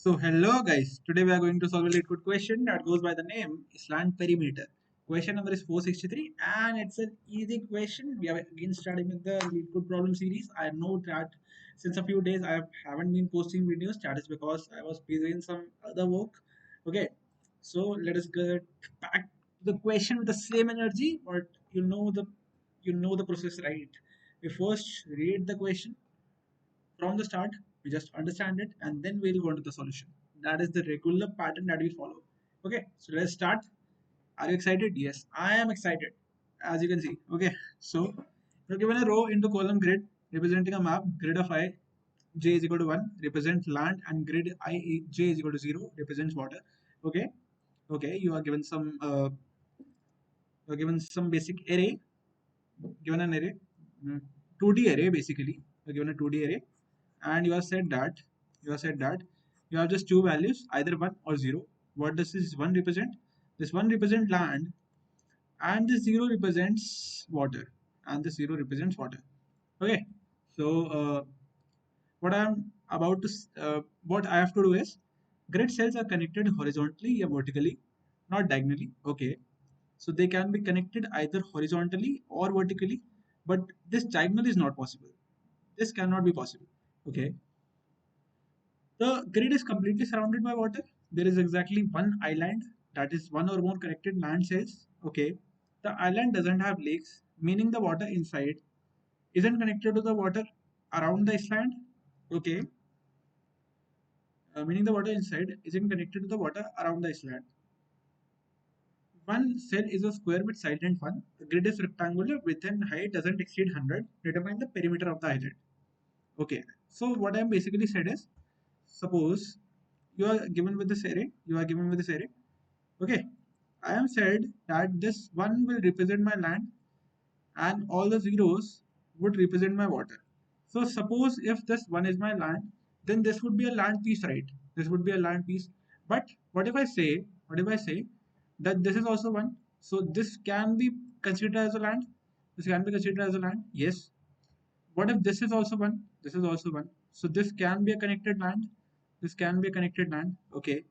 So hello guys, today we are going to solve a LeetCode question that goes by the name slant perimeter. Question number is 463 and it's an easy question. We are again starting with the LeetCode problem series. I know that since a few days haven't been posting videos. That is because I was busy in some other work. Okay, so let us get back to the question with the same energy, but you know the process, right? We first read the question from the start, we just understand it and then we'll go into the solution. That is the regular pattern that we follow. Okay, so let's start. Are you excited? Yes, I am excited, as you can see. Okay, so you're given a row into column grid representing a map. Grid of I, j is equal to 1 represents land, and grid j is equal to 0 represents water. Okay, okay, you are given some basic array, given an array, 2D array basically. You're given a 2D array, and you have said that you have just two values, either 1 or 0. What does this 1 represent? This 1 represents land, and this 0 represents water, and this 0 represents water. Okay, so what I'm about to what I have to do is, grid cells are connected horizontally or vertically, not diagonally. Okay, so they can be connected either horizontally or vertically, but this diagonal is not possible. This cannot be possible. Okay, the grid is completely surrounded by water. There is exactly one island, that is one or more connected land cells. Okay, the island doesn't have lakes, meaning the water inside isn't connected to the water around the island. Okay, meaning the water inside isn't connected to the water around the island. One cell is a square with side length 1. The grid is rectangular, width and height doesn't exceed 100. Determine the perimeter of the island. Okay, so what I am basically said is, suppose you are given with this array. Okay, I am said that this one will represent my land and all the zeros would represent my water. So suppose if this one is my land, then this would be a land piece, right? This would be a land piece. But what if I say that this is also one? So this can be considered as a land. This can be considered as a land. Yes. What if this is also one? This is also one. So this can be a connected land. This can be a connected land. Okay.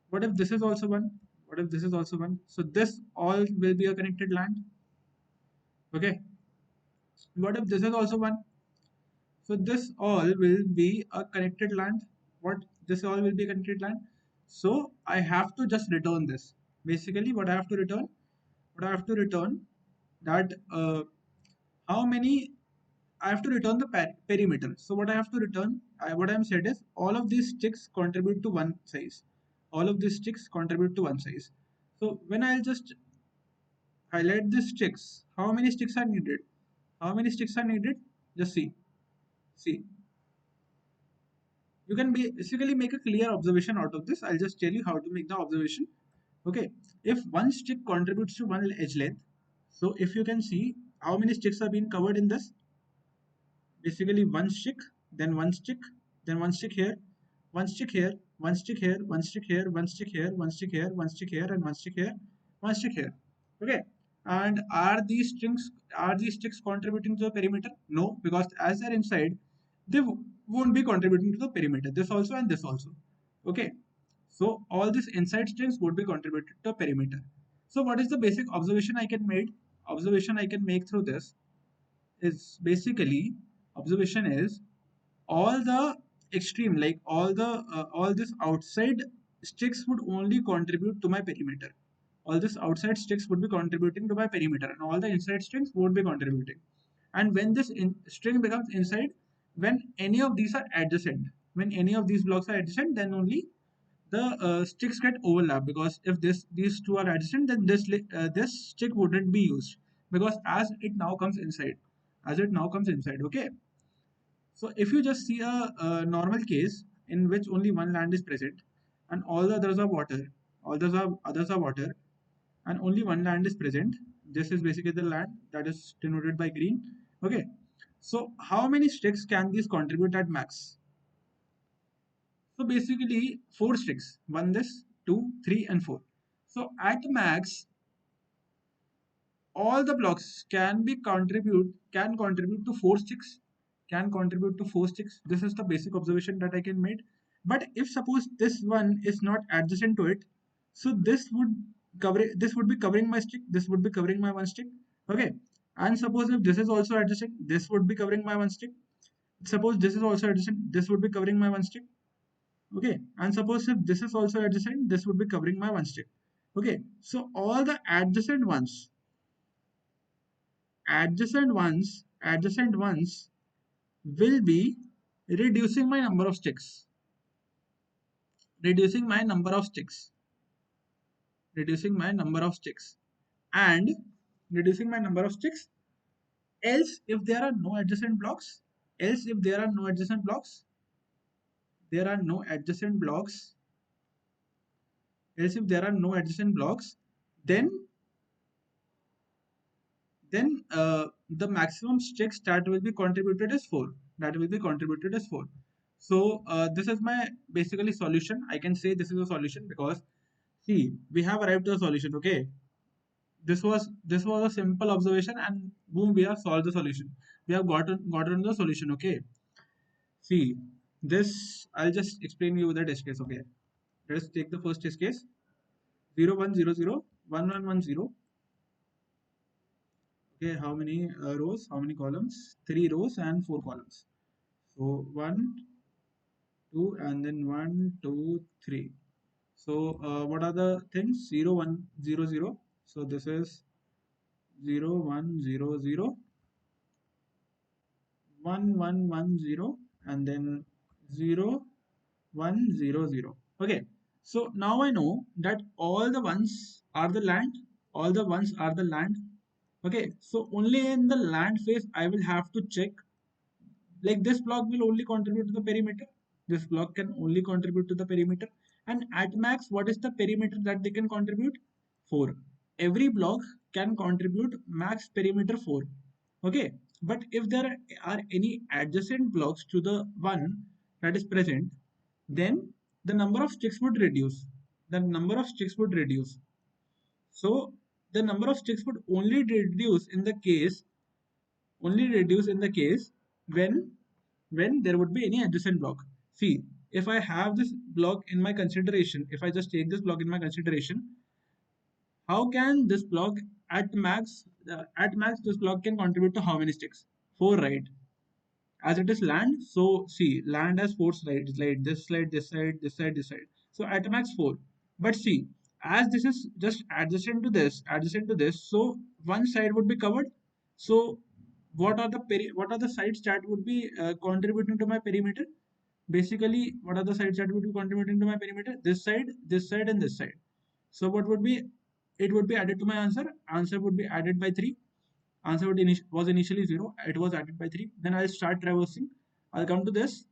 What if this is also one? What if this is also one? So this all will be a connected land. Okay. What if this is also one? So this all will be a connected land. What this all will be connected land. So I have to just return this. Basically, what I have to return that how many I have to return the perimeter. So what I have to return, what I am said is all of these sticks contribute to one size. All of these sticks contribute to one size. So when I'll just highlight these sticks, how many sticks are needed? How many sticks are needed? Just see. See, you can basically make a clear observation out of this. I'll just tell you how to make the observation. Okay, if one stick contributes to one edge length, so if you can see how many sticks are being covered in this, basically one stick, then one stick, then one stick here, one stick here, one stick here, one stick here, one stick here, one stick here, one stick here, and one stick here, one stick here. Okay, and are these sticks contributing to the perimeter? No, because as they're inside, they won't be contributing to the perimeter. This also and this also. Okay, so all these inside strings would be contributed to the perimeter. So what is the basic observation I can make? Observation I can make through this is basically, observation is all the extreme, like all this outside sticks would only contribute to my perimeter. All this outside sticks would be contributing to my perimeter, and all the inside strings would be contributing. And when this string becomes inside, when any of these are adjacent, when any of these blocks are adjacent, then only the sticks get overlap, because if these two are adjacent, then this stick wouldn't be used, because as it now comes inside. Okay, so if you just see a normal case in which only one land is present and all the others are water, others are water, and only one land is present. This is basically the land that is denoted by green. Okay, so how many sticks can these contribute at max? So basically four sticks. One this, two, three, and four. So at max, all the blocks can contribute to four sticks. This is the basic observation that I can make. But if suppose this one is not adjacent to it, so this would be covering my stick, this would be covering my one stick. Okay. And suppose if this is also adjacent, this would be covering my one stick. Suppose this is also adjacent, this would be covering my one stick. Okay. And suppose if this is also adjacent, this would be covering my one stick. Okay. So all the adjacent ones will be reducing my number of sticks, reducing my number of sticks, reducing my number of sticks, and reducing my number of sticks. Else, if there are no adjacent blocks, else if there are no adjacent blocks, there are no adjacent blocks, else if there are no adjacent blocks, then the maximum sticks that will be contributed is 4. That will be contributed as 4. So this is my basically solution. I can say this is a solution because see, we have arrived to a solution. Okay, this was a simple observation, and boom, we have solved the solution. We have gotten the solution. Okay, see this. I'll just explain you the test case. Okay, let us take the first test case. 0 1 0 0 1 1 1 0. Okay, how many rows? How many columns? 3 rows and 4 columns. So 1 2 and then 1 2 3. So what are the things? 0 1 0 0. So this is 0 1 0 0, 1 1 1 0, and then 0 1 0 0. Okay. So now I know that all the ones are the land. All the ones are the land. Okay. So only in the land phase I will have to check, like this block will only contribute to the perimeter, this block can only contribute to the perimeter, and at max what is the perimeter that they can contribute? 4. Every block can contribute max perimeter 4. Okay, but if there are any adjacent blocks to the one that is present, then the number of sticks would reduce, the number of sticks would reduce. So the number of sticks would only reduce in the case when there would be any adjacent block. See, if I have this block in my consideration, if I just take this block in my consideration, how can this block at max this block can contribute to how many sticks? 4, right? As it is land, so see, land has 4 slides, like this slide, this side, this side, this side. So at max 4. But see, as this is just adjacent to this, so one side would be covered. So what are the sides that would be contributing to my perimeter? Basically, what are the sides that would be contributing to my perimeter? This side, and this side. So what would be, it would be added to my answer. Answer would be added by 3. Answer was initially 0. It was added by 3. Then I'll start traversing. I'll come to this.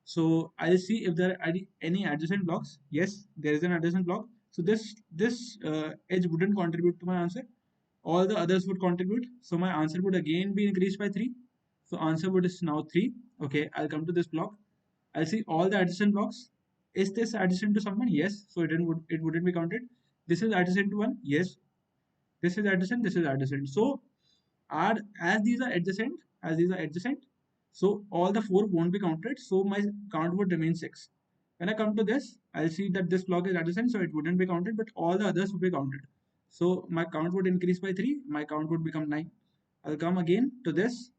So I'll see if there are any adjacent blocks. Yes, there is an adjacent block. So this edge wouldn't contribute to my answer. All the others would contribute. So my answer would again be increased by 3. So answer would is now 3. Okay, I'll come to this block. I'll see all the adjacent blocks. Is this adjacent to someone? Yes. So it wouldn't be counted. This is adjacent to one. Yes. This is adjacent. This is adjacent. So are as these are adjacent, so all the 4 won't be counted, so my count would remain 6. When I come to this, I'll see that this block is adjacent, so it wouldn't be counted, but all the others would be counted. So my count would increase by 3, my count would become 9. I'll come again to this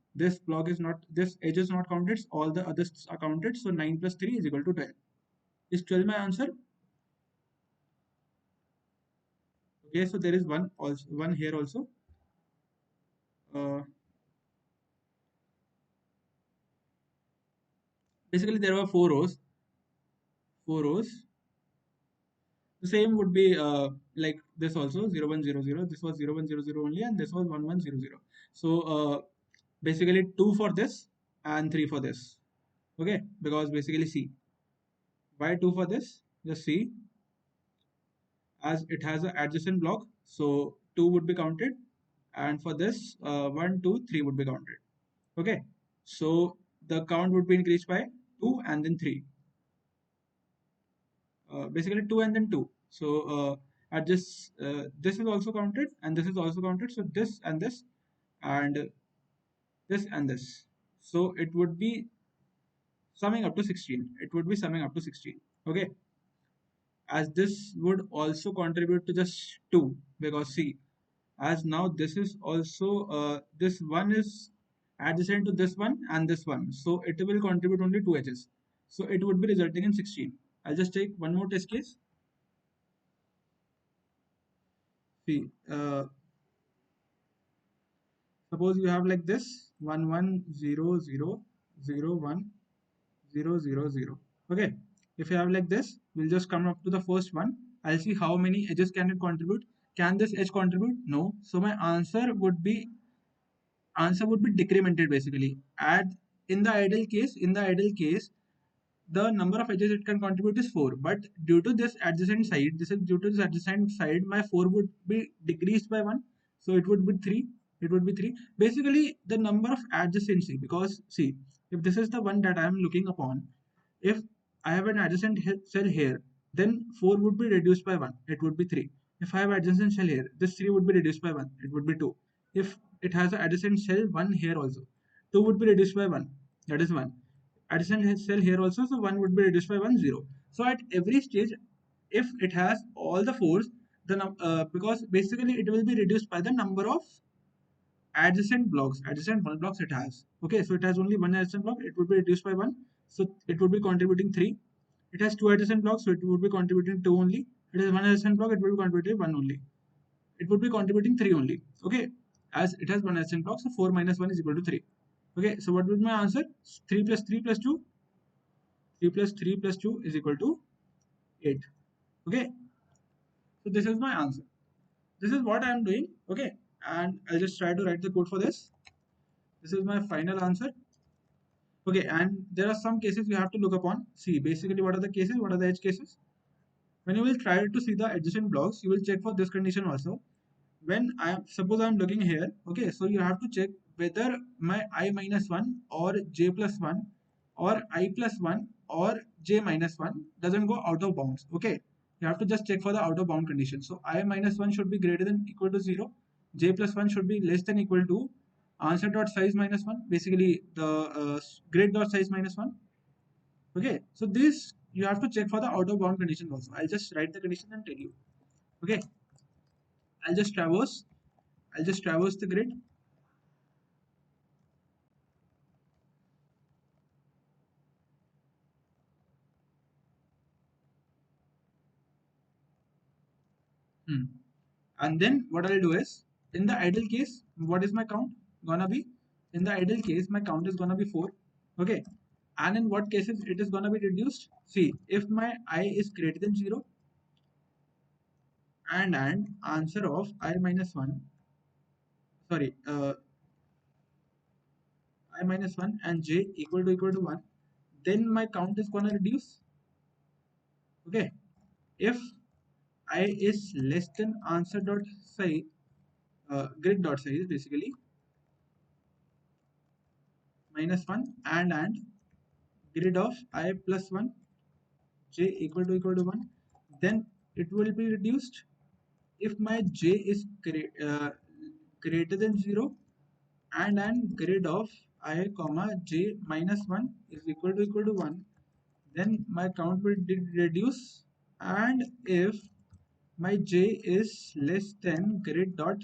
block is not, this edge is not counted, all the others are counted, so 9 plus 3 is equal to 12. Is 12 my answer? Okay, so there is one here also. Basically there were 4 rows. The same would be like this also, 0 1 0 0. This was 0 1 0 0 only, and this was 1 1 0 0. So basically 2 for this and 3 for this. Okay, because basically see, why 2 for this? Just see, as it has an adjacent block, so 2 would be counted, and for this 1 2 3 would be counted. Okay, so the count would be increased by 2 and then 3. Basically 2 and then 2. So at this is also counted, and this is also counted, so this and this, and this and this. So it would be summing up to 16. It would be summing up to 16. Okay, as this would also contribute to just 2, because see, as now this is also this one is adjacent to this one and this one, so it will contribute only 2 edges, so it would be resulting in 16. I'll just take one more test case. See, suppose you have like this 1 1 0 0 0 1 0 0 0. Okay, if you have like this, we'll just come up to the first one. I'll see how many edges can it contribute. Can this edge contribute? No. So my answer would be decremented basically. Add in the ideal case, the number of edges it can contribute is 4, but due to this adjacent side, my 4 would be decreased by 1, so it would be 3. Basically the number of adjacency, because see, if this is the one that I am looking upon, if I have an adjacent cell here, then 4 would be reduced by 1, it would be 3. If I have adjacent cell here, this 3 would be reduced by 1, it would be 2. If it has an adjacent cell 1 here also, 2 would be reduced by 1, that is 1. Adjacent cell here also, so 1 would be reduced by 1 0. So at every stage, if it has all the fours, because basically it will be reduced by the number of adjacent blocks it has. Okay, so it has only one adjacent block, it would be reduced by 1, so it would be contributing 3. It has two adjacent blocks, so it would be contributing 2 only. It has one adjacent block, it will be contributing 1 only. It would be contributing 3 only. Okay, as it has one adjacent block, so 4 minus 1 is equal to 3. Okay, so what would be my answer? 3 plus 3 plus 2. 3 plus 3 plus 2 is equal to 8. Okay, so this is my answer. This is what I am doing. Okay, and I'll just try to write the code for this. This is my final answer. Okay, and there are some cases you have to look upon. See, basically, what are the cases? What are the edge cases? When you will try to see the adjacent blocks, you will check for this condition also. When suppose I'm looking here, okay, so you have to check whether my I minus 1 or j plus 1 or I plus 1 or j minus 1 doesn't go out of bounds. Okay, you have to just check for the out of bound condition. So I minus 1 should be greater than equal to 0, j plus 1 should be less than equal to answer dot size minus 1, basically the grid dot size minus 1. Okay, so this you have to check for the out of bound condition also. I'll just write the condition and tell you. Okay, I'll just traverse I'll just traverse the grid. Hmm. And then what I'll do is, in the ideal case, what is my count gonna be? In the ideal case, my count is gonna be 4. Okay. And in what cases it is gonna be reduced? See, if my I is greater than 0 and answer of I minus 1, sorry, I minus 1 and j equal to 1, then my count is gonna reduce. Okay. If I is less than answer dot size, grid dot size basically minus 1 and grid of I plus 1 j equal to 1, then it will be reduced. If my j is greater than 0 and grid of I comma j minus 1 is equal to 1, then my count will reduce. And if my j is less than grid dot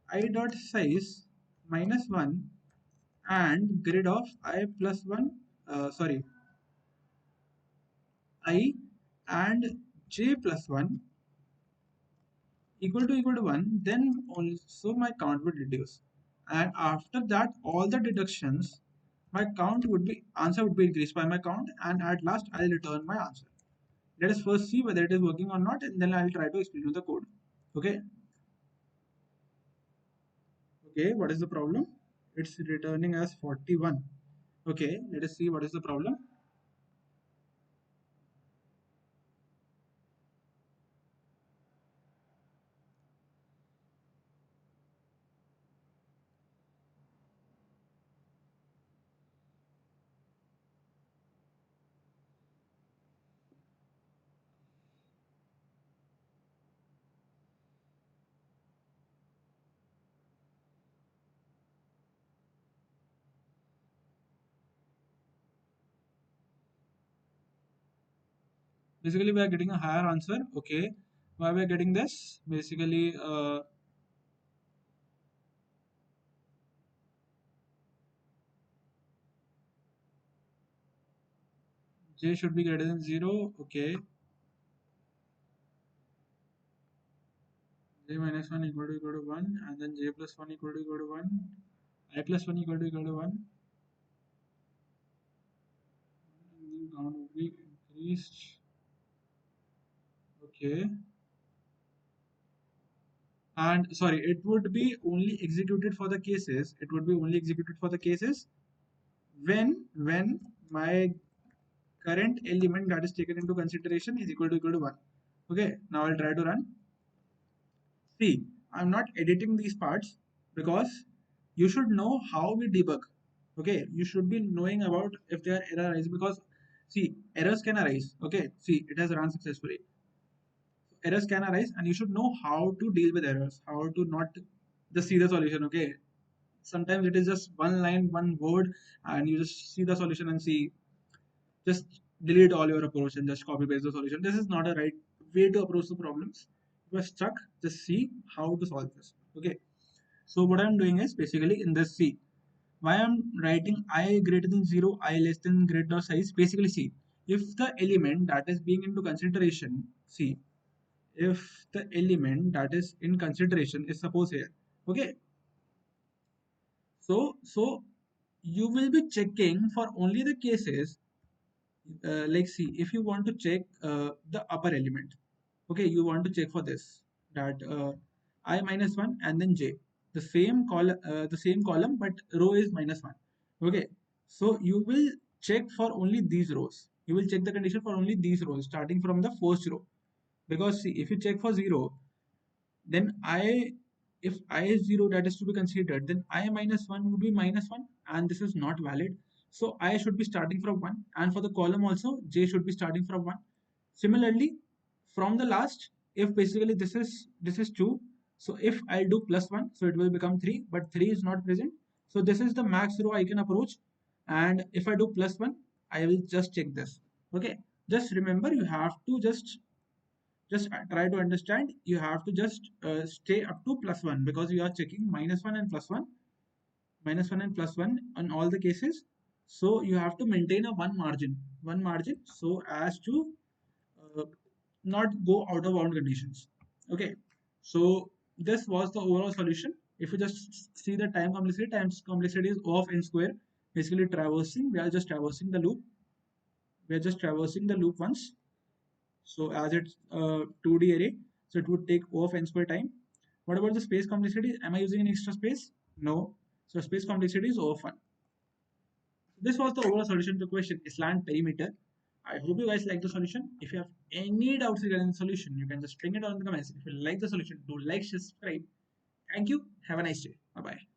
I dot size minus 1 and grid of I plus 1, sorry, I and j plus 1 equal to 1, then also my count would reduce. And after that, all the deductions, my count would be answer would be increased by my count, and at last I'll return my answer. Let us first see whether it is working or not, and then I'll try to explain you the code. Okay. Okay, what is the problem? It's returning as 41. Okay, let us see what is the problem. Basically, we are getting a higher answer. Okay, why we are getting this? Basically, j should be greater than 0. Okay, j minus 1 equal to 1, and then j plus 1 equal to 1, I plus 1 equal to 1, and then count would be increased. Okay, and sorry, it would be only executed for the cases. It would be only executed for the cases when my current element that is taken into consideration is equal to 1. Okay, now I'll try to run. See, I'm not editing these parts because you should know how we debug. Okay, you should be knowing about if there are error arise, because see, errors can arise. Okay, see, it has run successfully. Errors can arise, and you should know how to deal with errors, how to not just see the solution. Okay, sometimes it is just one line, one word, and you just see the solution and see, just delete all your approach and just copy paste the solution. This is not a right way to approach the problems. If you are stuck, just see how to solve this. Okay, so what I'm doing is basically in this C, why I'm writing I greater than 0, I less than grid dot size. Basically, see, if the element that is being into consideration, see, if the element that is in consideration is suppose here. Okay, so you will be checking for only the cases, like see, if you want to check the upper element. Okay, you want to check for this, that I minus 1 and then j, the same column but row is minus 1. Okay, so you will check for only these rows, you will check the condition for only these rows starting from the first row. Because see, if you check for 0, then I, if I is 0 that is to be considered, then I minus 1 would be minus 1, and this is not valid. So I should be starting from 1, and for the column also j should be starting from 1. Similarly, from the last, if basically this is 2, so if I'll do plus 1, so it will become 3, but 3 is not present. So this is the max row I can approach, and if I do plus 1, I will just check this. Okay, just remember, you have to just try to understand, you have to just stay up to plus 1, because you are checking minus 1 and plus 1, minus 1 and plus 1 on all the cases. So you have to maintain a one margin so as to uh, not go out of bound conditions. Okay, so this was the overall solution. If you just see the time complexity is O of n square. Basically traversing, we are just traversing the loop, once. So as it's a 2D array, so it would take O of n square time. What about the space complexity? Am I using an extra space? No. So space complexity is O of 1. This was the overall solution to the question slant perimeter. I hope you guys like the solution. If you have any doubts regarding the solution, you can just bring it on in the comments. If you like the solution, do like, share, subscribe. Thank you. Have a nice day. Bye bye.